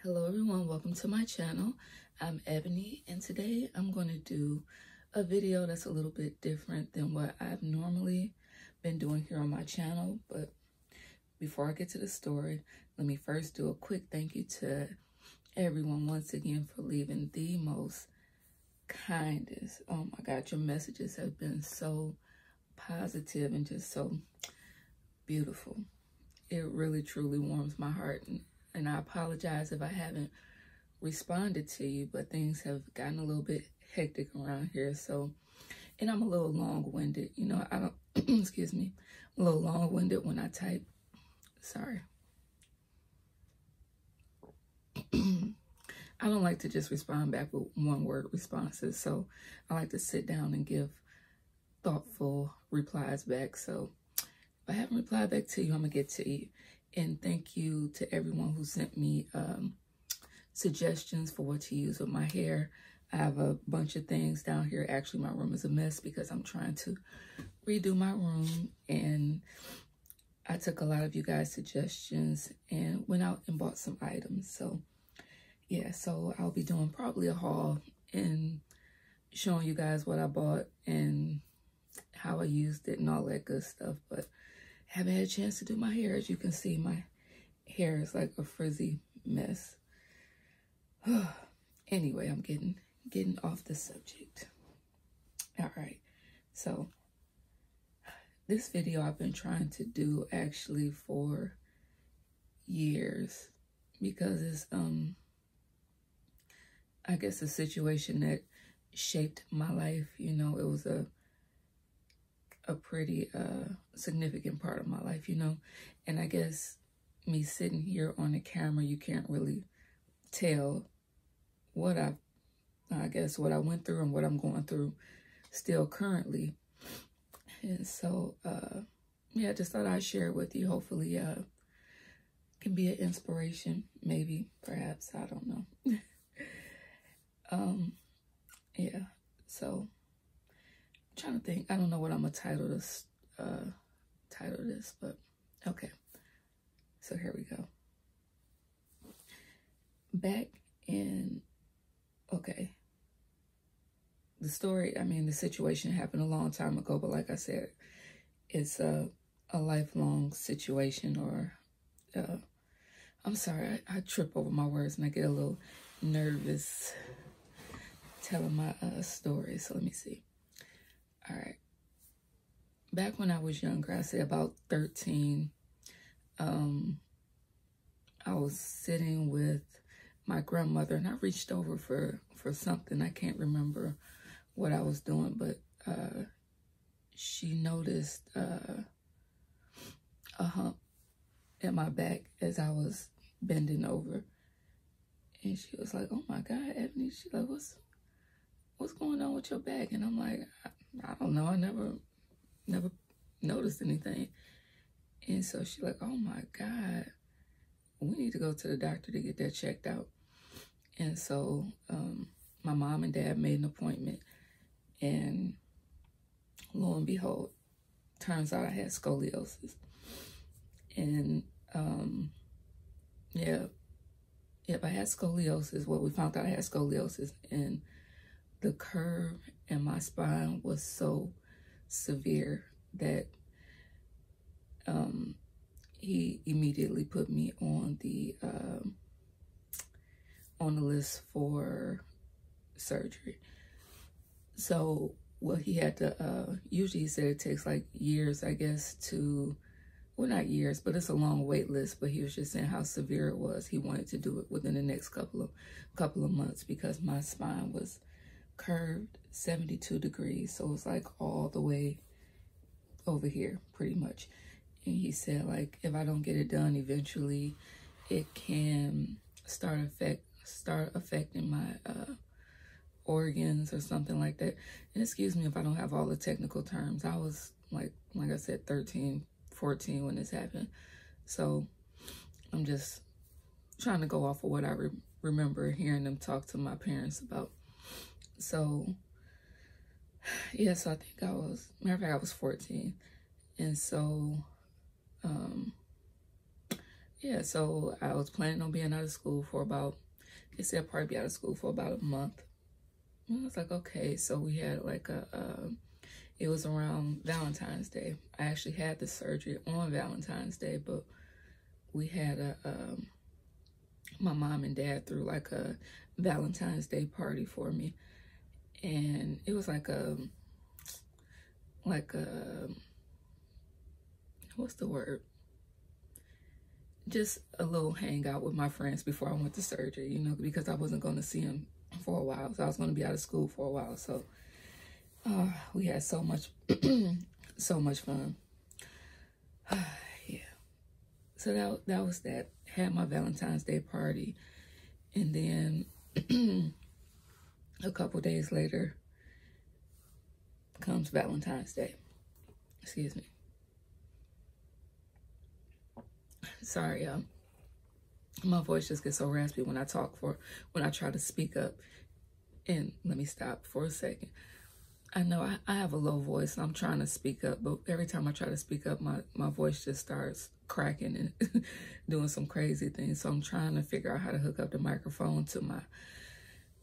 Hello everyone, welcome to my channel. I'm Ebony and today I'm going to do a video that's a little bit different than what I've normally been doing here on my channel. But before I get to the story, let me first do a quick thank you to everyone once again for leaving the most kindest. Oh my God, your messages have been so positive and just so beautiful. It really truly warms my heart, and I apologize if I haven't responded to you, but things have gotten a little bit hectic around here. So, and I'm a little long-winded, you know, I don't, excuse me, I'm a little long-winded when I type. Sorry. I don't like to just respond back with one-word responses. So I like to sit down and give thoughtful replies back. So if I haven't replied back to you, I'm gonna get to you. And thank you to everyone who sent me suggestions for what to use with my hair. I have a bunch of things down here. Actually, my room is a mess because I'm trying to redo my room. And I took a lot of you guys' suggestions and went out and bought some items. So, yeah, so I'll be doing probably a haul and showing you guys what I bought and how I used it and all that good stuff. But haven't had a chance to do my hair. As you can see, my hair is like a frizzy mess. Anyway, I'm getting off the subject. All right, so this video I've been trying to do actually for years because it's I guess a situation that shaped my life. You know, it was a pretty significant part of my life, you know. And I guess me sitting here on the camera, you can't really tell what I went through and what I'm going through still currently. And so yeah, I just thought I'd share it with you. Hopefully can be an inspiration, maybe, perhaps, I don't know. Yeah, so I'm trying to think. I don't know what I'm gonna title this, but okay. So here we go. Back in, okay. The story, I mean, the situation happened a long time ago, but like I said, it's a lifelong situation, or, I'm sorry, I trip over my words and I get a little nervous telling my story. So let me see. All right. Back when I was younger, I say about 13, I was sitting with my grandmother and I reached over for something. I can't remember what I was doing, but she noticed a hump in my back as I was bending over. And she was like, "Oh my God, Ebony," she's like, what's going on with your back? And I'm like, I don't know. I never noticed anything. And so she's like, "Oh my God, we need to go to the doctor to get that checked out." And so my mom and dad made an appointment, and lo and behold, turns out I had scoliosis. And yep, I had scoliosis. Well, we found out I had scoliosis, and the curve in my spine was so severe that he immediately put me on the list for surgery. So what he had to usually he said it takes like years, I guess, to, well, not years, but it's a long wait list. But he was just saying how severe it was. He wanted to do it within the next couple of months because my spine was curved 72 degrees. So it was like all the way over here pretty much. And he said, like, if I don't get it done eventually, it can start affecting my organs or something like that. And excuse me if I don't have all the technical terms. I was like I said, 13, 14 when this happened. So I'm just trying to go off of what I remember hearing them talk to my parents about. So yeah, so I think matter of fact, I was 14. And so yeah, so I was planning on being out of school for about, they said I'd probably be out of school for about a month. And I was like, okay. So we had like it was around Valentine's Day. I actually had the surgery on Valentine's Day, but we had my mom and dad threw like a Valentine's Day party for me. And it was like a, what's the word? Just a little hangout with my friends before I went to surgery, you know, because I wasn't going to see them for a while. So I was going to be out of school for a while. So we had so much, so much fun. Yeah. So that was that. Had my Valentine's Day party. And then a couple days later comes Valentine's Day. Excuse me. Sorry, y'all. My voice just gets so raspy when I try to speak up. And let me stop for a second. I know I have a low voice and I'm trying to speak up, but every time I try to speak up, my voice just starts cracking and doing some crazy things. So I'm trying to figure out how to hook up the microphone to my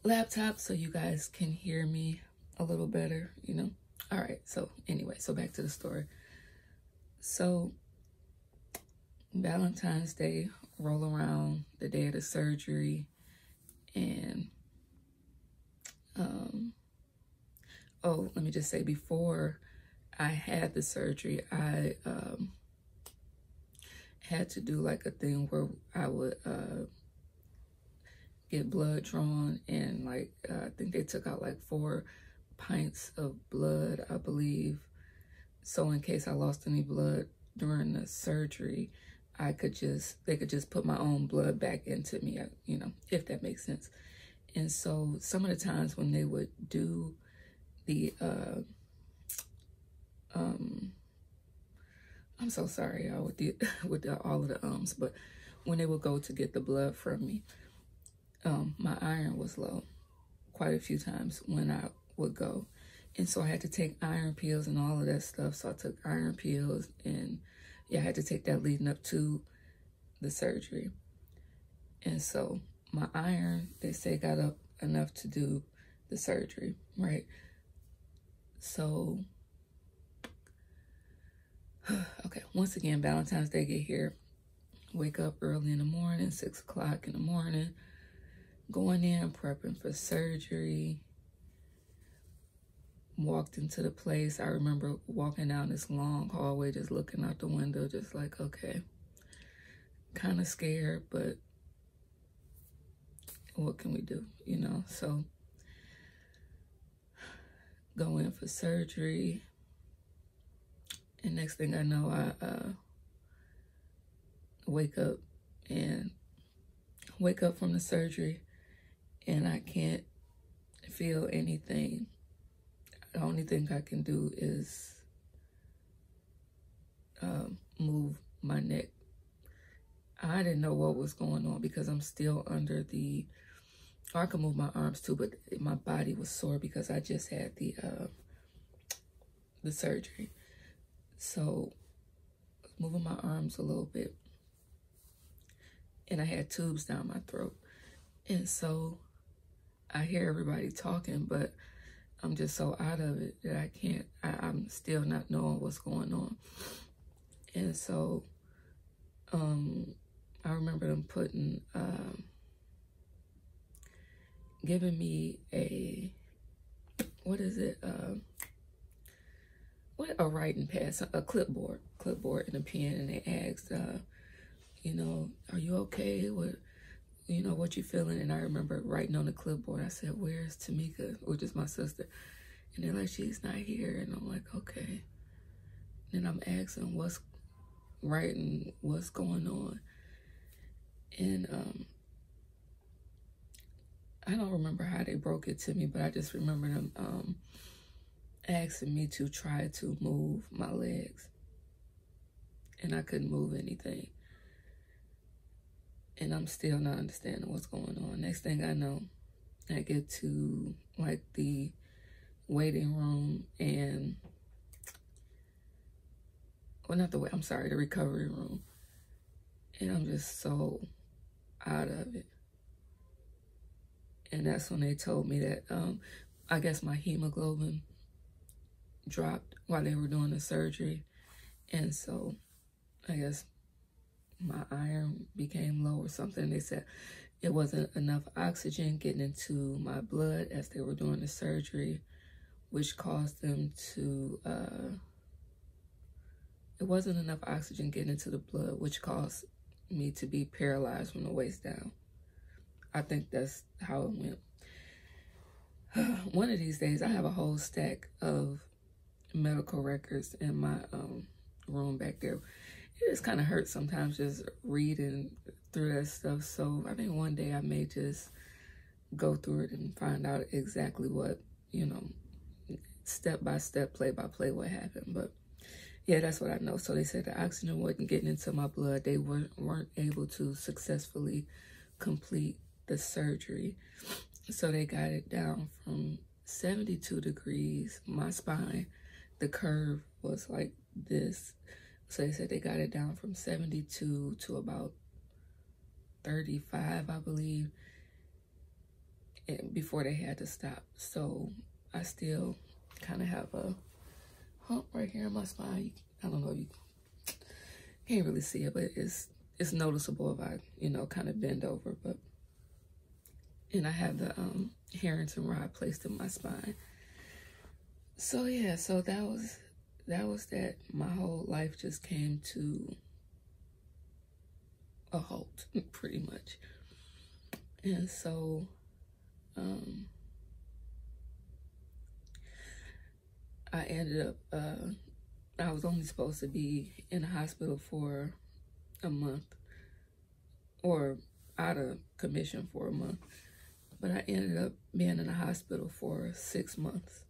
laptop so you guys can hear me a little better, you know? All right, so anyway, so back to the story. So Valentine's Day roll around, the day of the surgery, and oh, let me just say, before I had the surgery, I had to do like a thing where I would get blood drawn, and like I think they took out like 4 pints of blood, I believe. So in case I lost any blood during the surgery, they could just put my own blood back into me, you know, if that makes sense. And so some of the times when they would do the, I'm so sorry, y'all, with all of the ums, but when they would go to get the blood from me, my iron was low quite a few times when I would go. And so I had to take iron pills and all of that stuff. So I took iron pills, and yeah, I had to take that leading up to the surgery. And so my iron, they say, got up enough to do the surgery, right? So, okay, once again, Valentine's Day get here. Wake up early in the morning, 6 o'clock in the morning, going in, prepping for surgery. Walked into the place. I remember walking down this long hallway, just looking out the window, just like, okay, kind of scared, but what can we do, you know? So go in for surgery, and next thing I know, I wake up from the surgery, and I can't feel anything. The only thing I can do is move my neck. I didn't know what was going on because I'm still under the, I can move my arms too, but my body was sore because I just had the surgery. So moving my arms a little bit, and I had tubes down my throat. And so I hear everybody talking, but I'm just so out of it that I'm still not knowing what's going on. And so I remember them giving me a, what is it? A writing pad, a clipboard and a pen, and they asked, you know, are you okay with, you know, what you feeling? And I remember writing on the clipboard, I said, where's Tamika, which is my sister? And they're like, she's not here. And I'm like, okay. And I'm asking what's going on. And I don't remember how they broke it to me, but I just remember them asking me to try to move my legs. And I couldn't move anything. And I'm still not understanding what's going on. Next thing I know, I get to like the waiting room, and, well, not the way, I'm sorry, the recovery room. And I'm just so out of it. And that's when they told me that, I guess my hemoglobin dropped while they were doing the surgery. And so I guess my iron became low or something. They said it wasn't enough oxygen getting into my blood as they were doing the surgery, which caused them to, it wasn't enough oxygen getting into the blood, which caused me to be paralyzed from the waist down. I think that's how it went. One of these days, I have a whole stack of medical records in my room back there. It just kind of hurts sometimes just reading through that stuff. So I think one day I may just go through it and find out exactly what, you know, step by step, play by play, what happened. But yeah, that's what I know. So they said the oxygen wasn't getting into my blood. They weren't able to successfully complete the surgery. So they got it down from 72 degrees. My spine, the curve was like this. So they said they got it down from 72 to about 35, I believe, and before they had to stop. So I still kind of have a hump right here in my spine. I don't know if you can't really see it, but it's noticeable if I, you know, kind of bend over. But and I have the Harrington rod placed in my spine. So yeah, so that was that. My whole life just came to a halt, pretty much. And so I ended up, I was only supposed to be in the hospital for a month, or out of commission for a month. But I ended up being in the hospital for 6 months.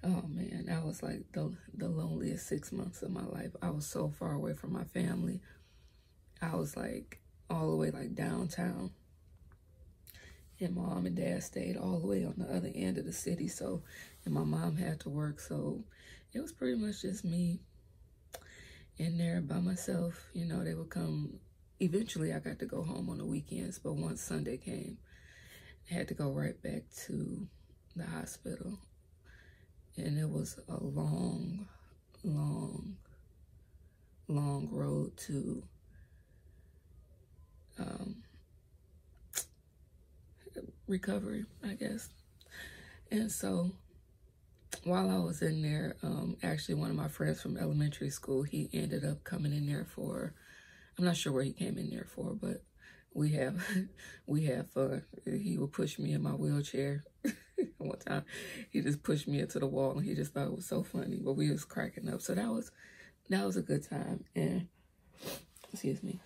Oh man, that was like the loneliest 6 months of my life. I was so far away from my family. I was like all the way like downtown. And mom and dad stayed all the way on the other end of the city. So, and my mom had to work. So it was pretty much just me in there by myself. You know, they would come. Eventually I got to go home on the weekends. But once Sunday came, I had to go right back to the hospital. And it was a long, long, long road to recovery, I guess. And so while I was in there, actually one of my friends from elementary school, he ended up coming in there for, I'm not sure what he came in there for, but we have fun. He would push me in my wheelchair. One time he just pushed me into the wall and he just thought it was so funny, but we was cracking up. So that was a good time. And excuse me,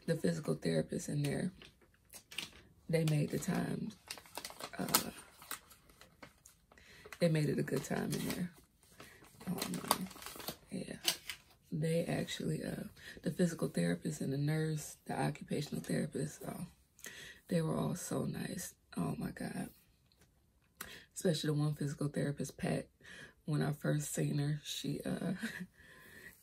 the physical therapist in there, they made the time, they made it a good time in there. Oh man, yeah. They actually, the physical therapist and the nurse, the occupational therapist, they were all so nice. Oh my God. Especially the one physical therapist, Pat. When I first seen her, she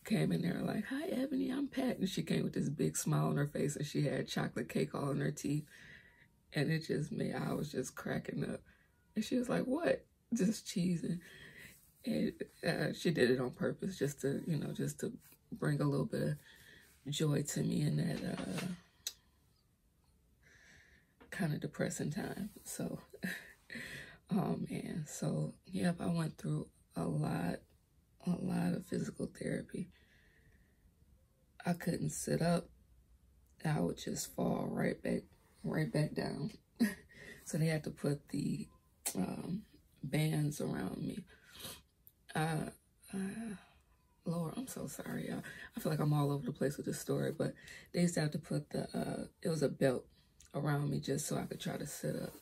came in there like, "Hi, Ebony, I'm Pat." And she came with this big smile on her face and she had chocolate cake all in her teeth. And it just made, I was just cracking up. And she was like, "What?" Just cheesing. And she did it on purpose just to, you know, just to bring a little bit of joy to me in that kind of depressing time. So, oh man. So, yep, I went through a lot of physical therapy. I couldn't sit up. I would just fall right back down. So they had to put the bands around me. Lord, I'm so sorry, y'all. I feel like I'm all over the place with this story, but they used to have to put the, it was a belt around me just so I could try to sit up.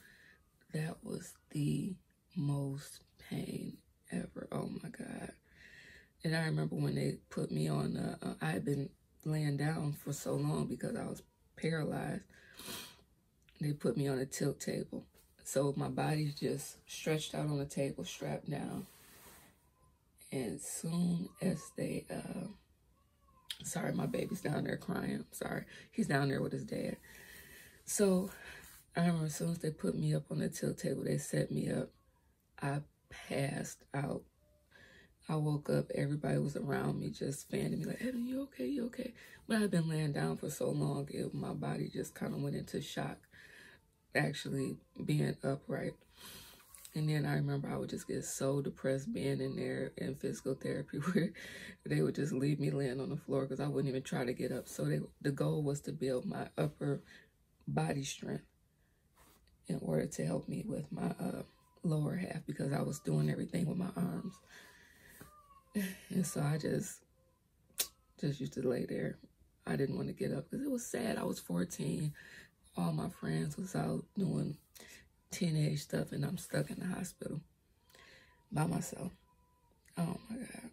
That was the most pain ever. Oh my God. And I remember when they put me on, I had been laying down for so long because I was paralyzed. They put me on a tilt table. So my body's just stretched out on the table, strapped down. And as soon as they Sorry, my baby's down there crying. I'm sorry. He's down there with his dad. So I remember as soon as they put me up on the tilt table, they set me up. I passed out. I woke up, everybody was around me just fanning me like, Ebony, you okay, you okay? But I've been laying down for so long, my body just kind of went into shock, actually being upright. And then I remember I would just get so depressed being in there in physical therapy where they would just leave me laying on the floor because I wouldn't even try to get up. So the goal was to build my upper body strength in order to help me with my lower half because I was doing everything with my arms. And so I just used to lay there. I didn't want to get up because it was sad. I was 14. All my friends was out doing teenage stuff, and I'm stuck in the hospital by myself. Oh my God.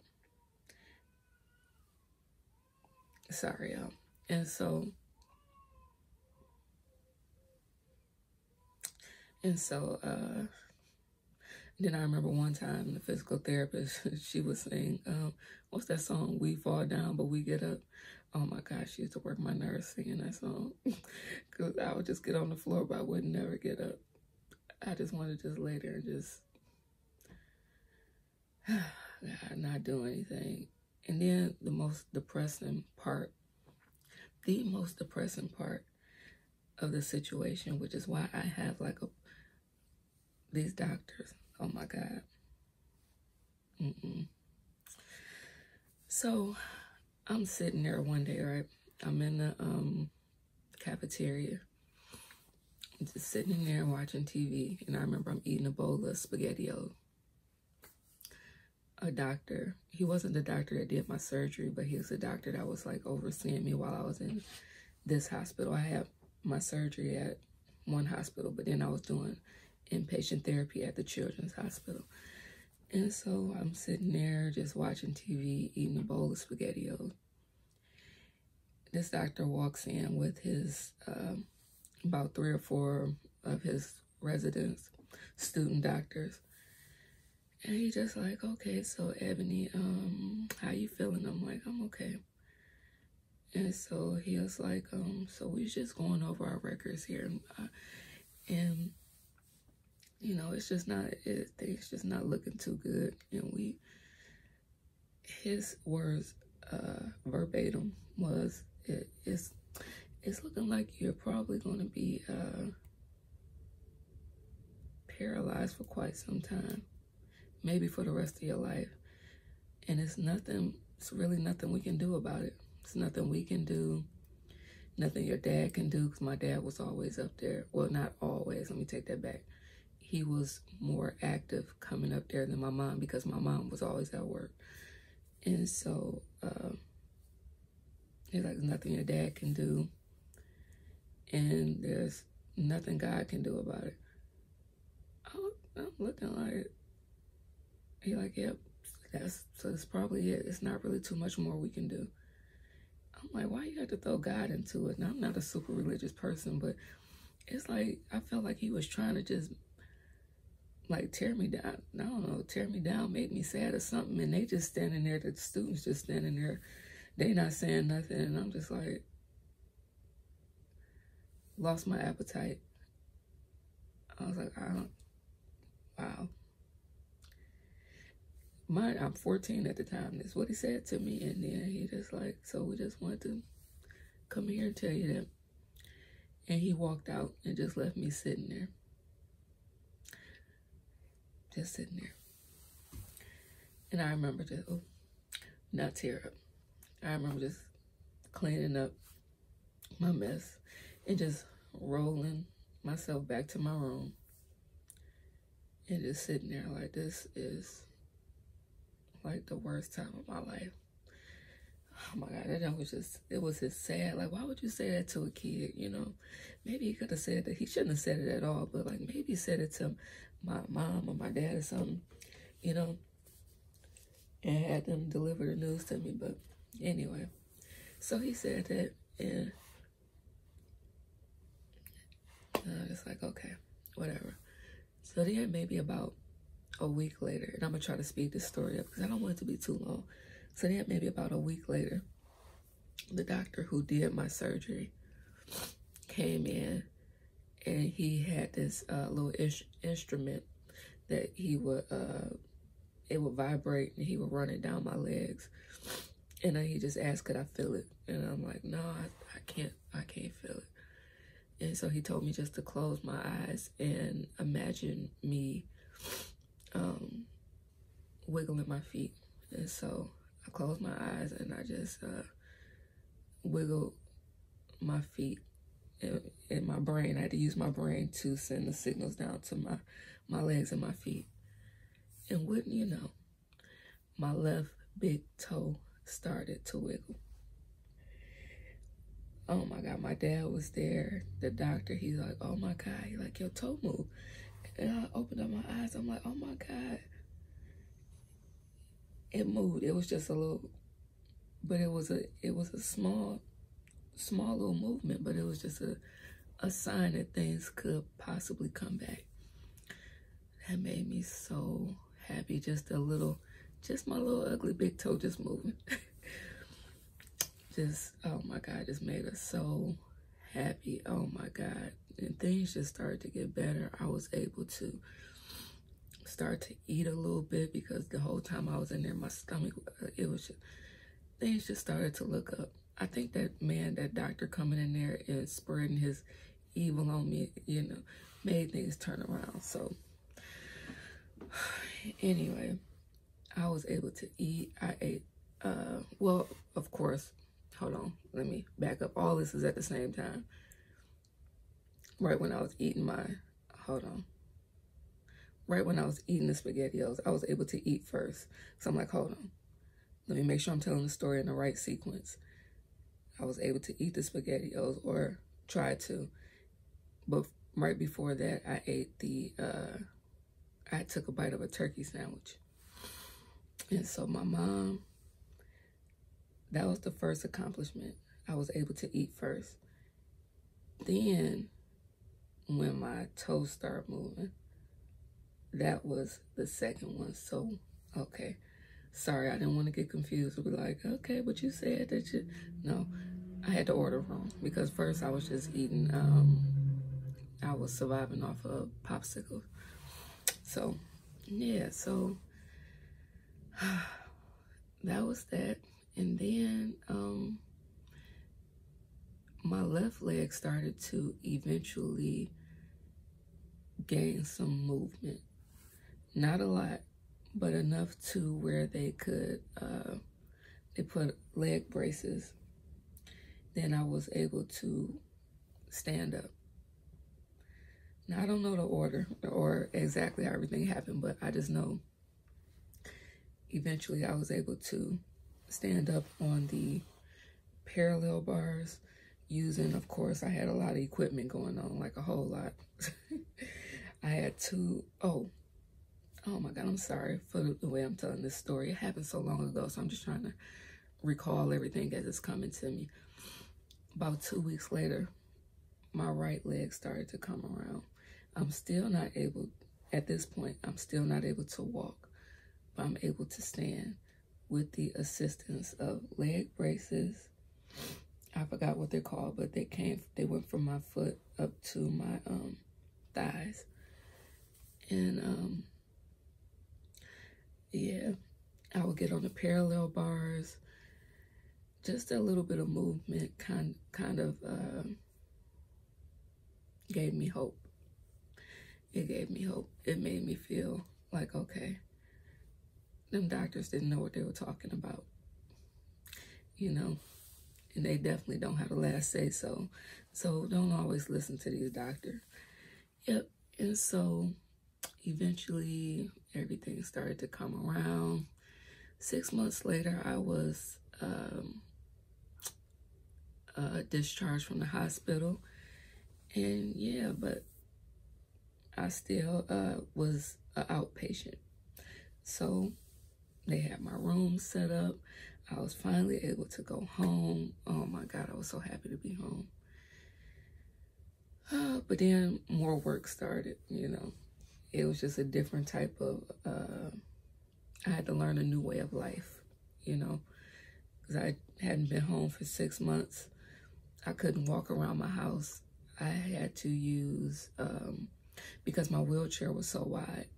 Sorry, y'all. And so then I remember one time the physical therapist, she was saying, what's that song? We fall down, but we get up. Oh my gosh, she used to work my nerves singing that song. Because I would just get on the floor, but I would never get up. I just wanted to just lay there and just not do anything. And then the most depressing part of the situation, which is why I have like these doctors. Oh my God. So I'm sitting there one day, right? I'm in the cafeteria, just sitting in there watching TV. And I remember I'm eating a bowl of SpaghettiOs. A doctor, he wasn't the doctor that did my surgery, but he was the doctor that was like overseeing me while I was in this hospital. I had my surgery at one hospital, but then I was doing inpatient therapy at the children's hospital. And so I'm sitting there just watching TV, eating a bowl of SpaghettiOs. This doctor walks in with his, about 3 or 4 of his residents, student doctors. And he just like, okay, so Ebony, how you feeling? I'm like, I'm okay. And so he was like, so we just going over our records here. And you know, it's just not, things just not looking too good. And his words verbatim was, it's looking like you're probably going to be paralyzed for quite some time, maybe for the rest of your life. And it's really nothing we can do about it. It's nothing we can do, nothing your dad can do, because my dad was always up there. Well, not always, let me take that back. He was more active coming up there than my mom because my mom was always at work. And so there's like nothing your dad can do, and there's nothing God can do about it. I'm looking like, he like, yep, so that's probably it. It's not really too much more we can do. I'm like, why you have to throw God into it? Now, I'm not a super religious person, but it's like, I felt like he was trying to just like tear me down. I don't know, tear me down, make me sad or something. And they just standing there, the students just standing there. They not saying nothing. And I'm just like, lost my appetite. I was like, wow. I'm 14 at the time. That's what he said to me. And then he just like, so we just wanted to come here and tell you that. And he walked out and just left me sitting there. Just sitting there. And I remember just, not tear up. I remember just cleaning up my mess and just rolling myself back to my room and just sitting there like, this is like the worst time of my life. Oh my God, it was just sad. Like, why would you say that to a kid, you know? Maybe he could have said that. He shouldn't have said it at all, but like maybe he said it to my mom or my dad or something, you know, and had them deliver the news to me. But anyway, so he said that, and I was like, okay, whatever. So then maybe about a week later, and I'm gonna try to speed this story up because I don't want it to be too long. So then maybe about a week later, the doctor who did my surgery came in, and he had this little instrument that he would, it would vibrate, and he would run it down my legs. And then he just asked, could I feel it? And I'm like, no, I can't feel it. And so he told me just to close my eyes and imagine me wiggling my feet. And so I closed my eyes and I just wiggled my feet. In my brain, I had to use my brain to send the signals down to my legs and my feet. And wouldn't you know, my left big toe started to wiggle. Oh my God, my dad was there. The doctor, he's like, oh my God, he's like, your toe moved. And I opened up my eyes. I'm like, oh my God. It moved. It was just a little, but it was a small little movement, but it was just a sign that things could possibly come back. That made me so happy. Just my little ugly big toe just moving. Just, oh my God, just made us so happy. Oh my God. And things just started to get better. I was able to start to eat a little bit, because the whole time I was in there, my stomach, things just started to look up. I think that doctor coming in there and spreading his evil on me, you know, made things turn around. So anyway, I was able to eat. I ate, well, of course, hold on, let me back up. All this is at the same time. Right when I was eating right when I was eating the SpaghettiOs, I was able to eat first. So I'm like, hold on, let me make sure I'm telling the story in the right sequence. I was able to eat the SpaghettiOs, or try to, but right before that, I ate I took a bite of a turkey sandwich. And so my mom, that was the first accomplishment. I was able to eat first. Then, when my toes started moving, that was the second one. So, okay. Sorry, I didn't want to get confused. I'd be like, okay, but you said that you... No, I had to order wrong, because first I was just eating, I was surviving off of popsicles. So, yeah, so that was that. And then my left leg started to eventually gain some movement. Not a lot, but enough to where they could, they put leg braces. Then I was able to stand up. Now, I don't know the order or exactly how everything happened, but I just know eventually I was able to stand up on the parallel bars using, of course, I had a lot of equipment going on, like a whole lot. I had oh my God, I'm sorry for the way I'm telling this story. It happened so long ago, so I'm just trying to recall everything as it's coming to me. About 2 weeks later, my right leg started to come around. I'm still not able, at this point, I'm still not able to walk, but I'm able to stand with the assistance of leg braces. I forgot what they're called, but they went from my foot up to my thighs. And yeah, I would get on the parallel bars. Just a little bit of movement kind of gave me hope. It gave me hope. It made me feel like, okay, them doctors didn't know what they were talking about, you know, and they definitely don't have the last say so. So don't always listen to these doctors. Yep. And so eventually everything started to come around. 6 months later, I was discharged from the hospital. And yeah, but I still was an outpatient. So they had my room set up. I was finally able to go home. Oh my God, I was so happy to be home. But then more work started, you know. It was just a different type of, I had to learn a new way of life, you know. because I hadn't been home for 6 months. I couldn't walk around my house. I had to use, because my wheelchair was so wide,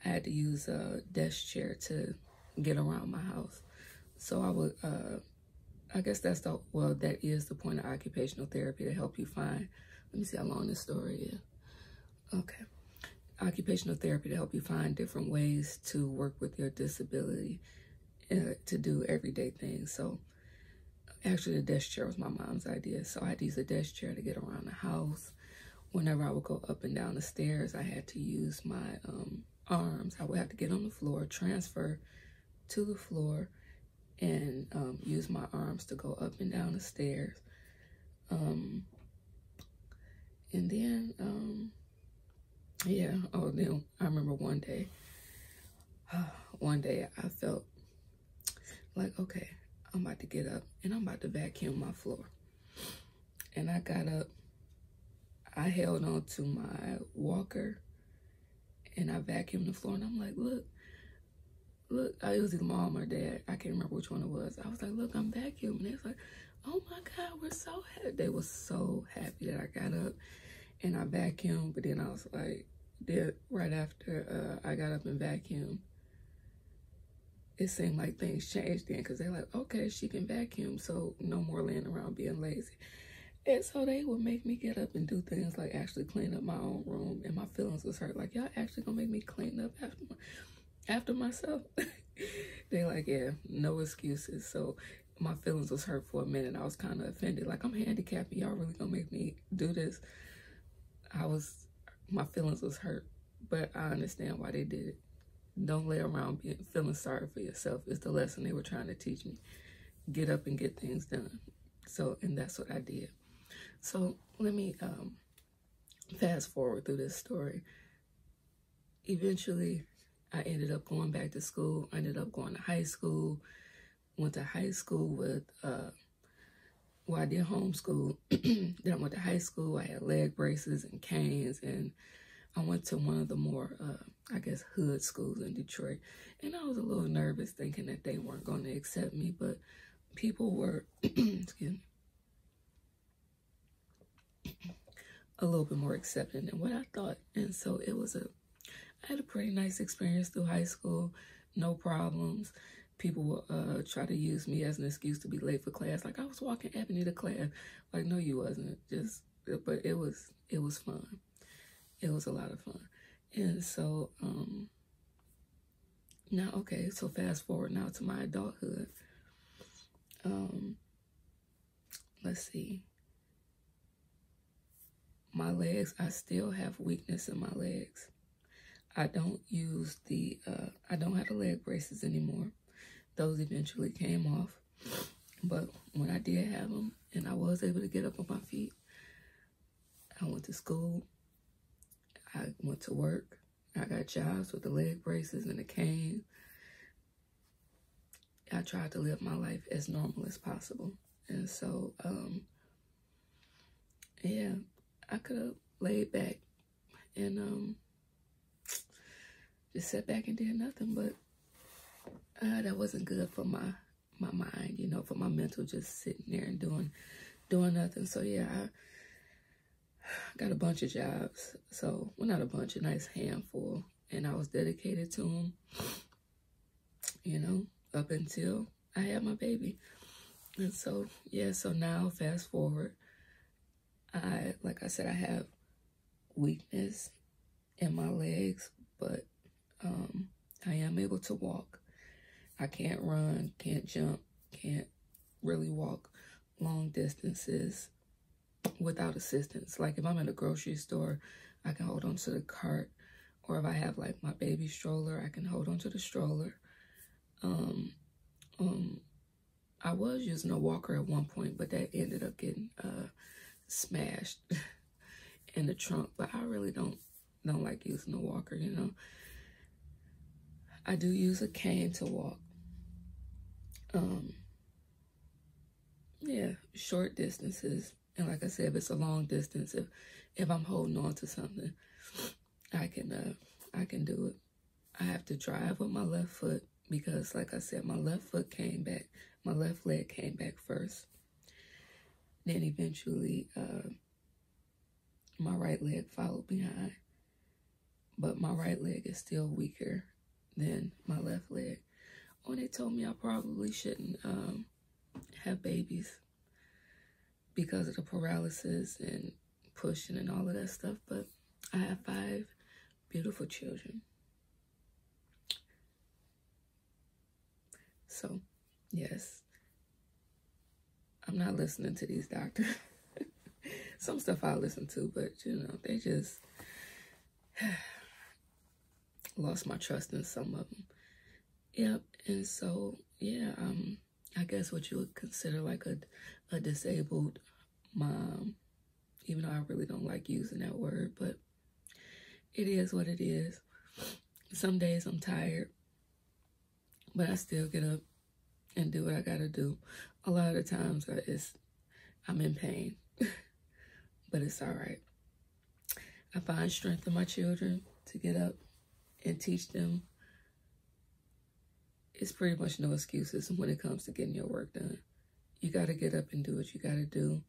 I had to use a desk chair to get around my house. So I would, I guess that is the point of occupational therapy, to help you find, let me see how long this story is. Okay. Occupational therapy to help you find different ways to work with your disability, to do everyday things. So actually the desk chair was my mom's idea. So I had to use a desk chair to get around the house. Whenever I would go up and down the stairs, I had to use my arms. I would have to get on the floor, transfer to the floor, and use my arms to go up and down the stairs. And then, then I remember one day I felt like, okay, I'm about to get up and I'm about to vacuum my floor. And I got up, I held on to my walker and I vacuumed the floor, and I'm like, look, it was either mom or dad. I can't remember which one it was. I was like, look, I'm vacuuming. They was like, oh my God, we're so happy. They were so happy that I got up and I vacuumed. But then I was like, right after I got up and vacuumed, it seemed like things changed then, because they're like, okay, she can vacuum, so no more laying around being lazy. And so they would make me get up and do things like actually clean up my own room, and my feelings was hurt. Like, y'all actually gonna make me clean up after myself? They like, yeah, no excuses. So my feelings was hurt for a minute. I was kind of offended. Like, I'm handicapped, y'all really gonna make me do this? My feelings was hurt, but I understand why they did it. Don't lay around feeling sorry for yourself. It's the lesson they were trying to teach me. Get up and get things done. So, and that's what I did. So let me fast forward through this story. Eventually, I ended up going back to school. I ended up going to high school. Went to high school with, I did homeschool. Then I went to high school. I had leg braces and canes, and I went to one of the more, I guess, hood schools in Detroit. And I was a little nervous thinking that they weren't going to accept me, but people were, excuse me, a little bit more accepting than what I thought. And so I had a pretty nice experience through high school, no problems. People will try to use me as an excuse to be late for class. Like, I was walking Ebony to class. Like, no, you wasn't. But it was fun. It was a lot of fun. And so, now, okay, so fast forward now to my adulthood. Let's see. My legs, I still have weakness in my legs. I don't use I don't have the leg braces anymore. Those eventually came off. But when I did have them and I was able to get up on my feet, I went to school. I went to work. I got jobs with the leg braces and the cane. I tried to live my life as normal as possible. And so, yeah, I could have laid back and just sat back and did nothing, but that wasn't good for my mind, you know, for my mental, just sitting there and doing nothing. So yeah, I got a bunch of jobs. So, well, not a bunch, a nice handful, and I was dedicated to them, you know, up until I had my baby. And so, yeah, so now fast forward, like I said, I have weakness in my legs, but I am able to walk. I can't run, can't jump, can't really walk long distances without assistance. Like, if I'm in a grocery store, I can hold on to the cart, or if I have like my baby stroller, I can hold on to the stroller. I was using a walker at one point, but that ended up getting smashed in the trunk. But I really don't like using a walker, you know. I do use a cane to walk. Yeah, short distances. And like I said, if it's a long distance, if I'm holding on to something, I can do it. I have to drive with my left foot because, like I said, my left foot came back. my left leg came back first. Then eventually, my right leg followed behind. But my right leg is still weaker than my left leg. Oh, they told me I probably shouldn't have babies because of the paralysis and pushing and all of that stuff. But I have 5 beautiful children. So, yes, I'm not listening to these doctors. Some stuff I listen to, but, you know, they just lost my trust in some of them. Yep, and so, yeah, I guess what you would consider like a disabled mom, even though I really don't like using that word, but it is what it is. Some days I'm tired, but I still get up and do what I gotta do. A lot of the times I'm in pain, but it's all right. I find strength in my children to get up and teach them. It's pretty much no excuses when it comes to getting your work done. You gotta get up and do what you gotta do.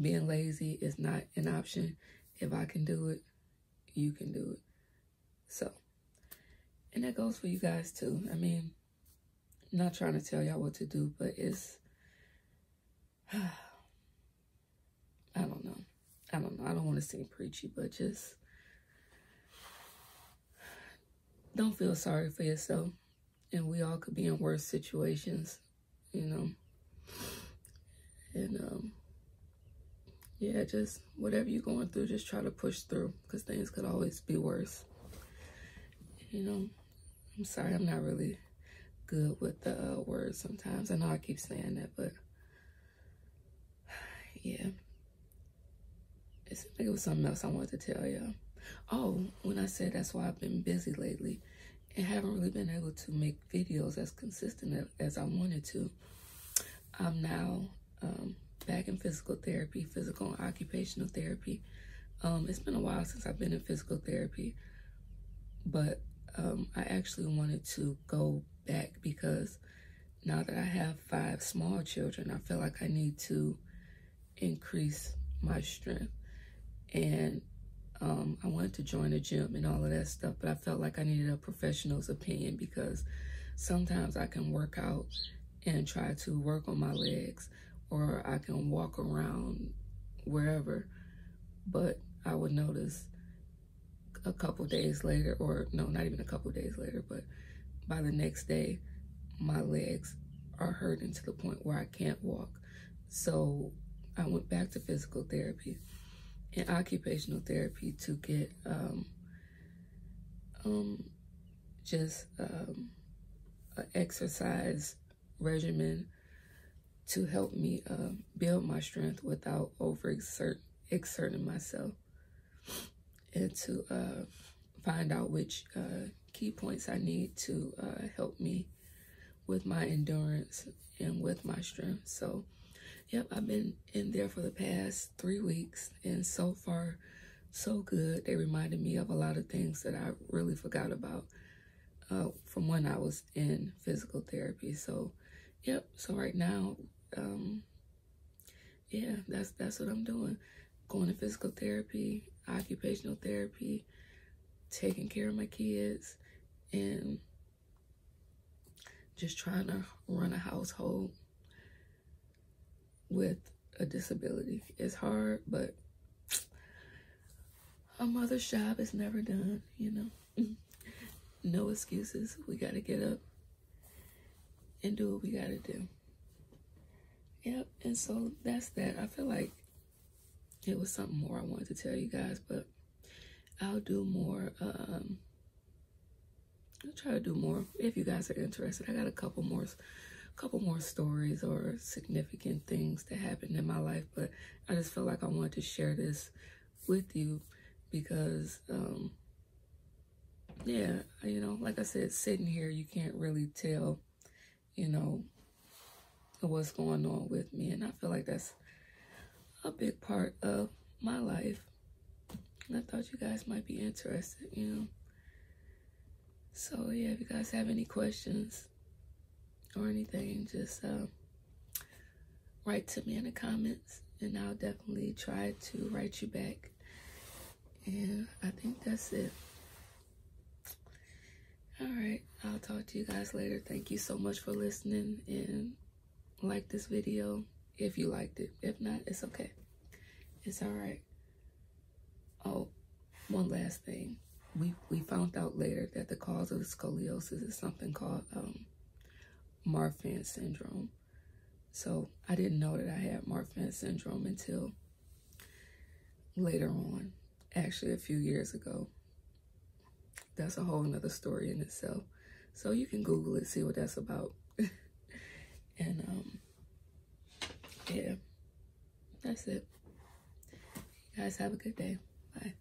Being lazy is not an option. If I can do it, you can do it. So, and that goes for you guys too. I mean, I'm not trying to tell y'all what to do, but it's, I don't know. I don't want to seem preachy, but just don't feel sorry for yourself. And we all could be in worse situations, you know. And, yeah, just whatever you're going through, just try to push through, because things could always be worse. You know, I'm sorry, I'm not really good with the words sometimes. I know I keep saying that, but yeah. It seemed like it was something else I wanted to tell y'all. Oh, when I said that's why I've been busy lately and haven't really been able to make videos as consistent as I wanted to. I'm now back in physical therapy, physical and occupational therapy. It's been a while since I've been in physical therapy, but I actually wanted to go back because now that I have 5 small children, I feel like I need to increase my strength. And I wanted to join a gym and all of that stuff, but I felt like I needed a professional's opinion because sometimes I can work out and try to work on my legs, or I can walk around wherever, but I would notice a couple days later, or no, not even a couple days later, but by the next day, my legs are hurting to the point where I can't walk. So I went back to physical therapy and occupational therapy to get an exercise regimen to help me build my strength without exerting myself, and to find out which key points I need to help me with my endurance and with my strength. So yep, I've been in there for the past 3 weeks, and so far, so good. They reminded me of a lot of things that I really forgot about from when I was in physical therapy. So, yep. So right now, yeah, that's what I'm doing. Going to physical therapy, occupational therapy, taking care of my kids, and just trying to run a household with a disability. It's hard, but a mother's job is never done, you know. No excuses. We gotta get up and do what we gotta do. Yep, and so that's that. I feel like it was something more I wanted to tell you guys, but I'll do more. I'll try to do more if you guys are interested. I got a couple more stories or significant things that happened in my life, but I just feel like I wanted to share this with you because, yeah, you know, like I said, sitting here, you can't really tell, you know, what's going on with me, and I feel like that's a big part of my life, and I thought you guys might be interested, you know. So, yeah, if you guys have any questions, or anything, just write to me in the comments, and I'll definitely try to write you back. And I think that's it. All right, I'll talk to you guys later. Thank you so much for listening, and like this video if you liked it. If not, it's okay. It's all right. Oh, one last thing. We found out later that the cause of the scoliosis is something called Marfan Syndrome. So I didn't know that I had Marfan Syndrome until later on, actually a few years ago. That's a whole nother story in itself. So you can Google it, see what that's about. And yeah, that's it. You guys have a good day. Bye.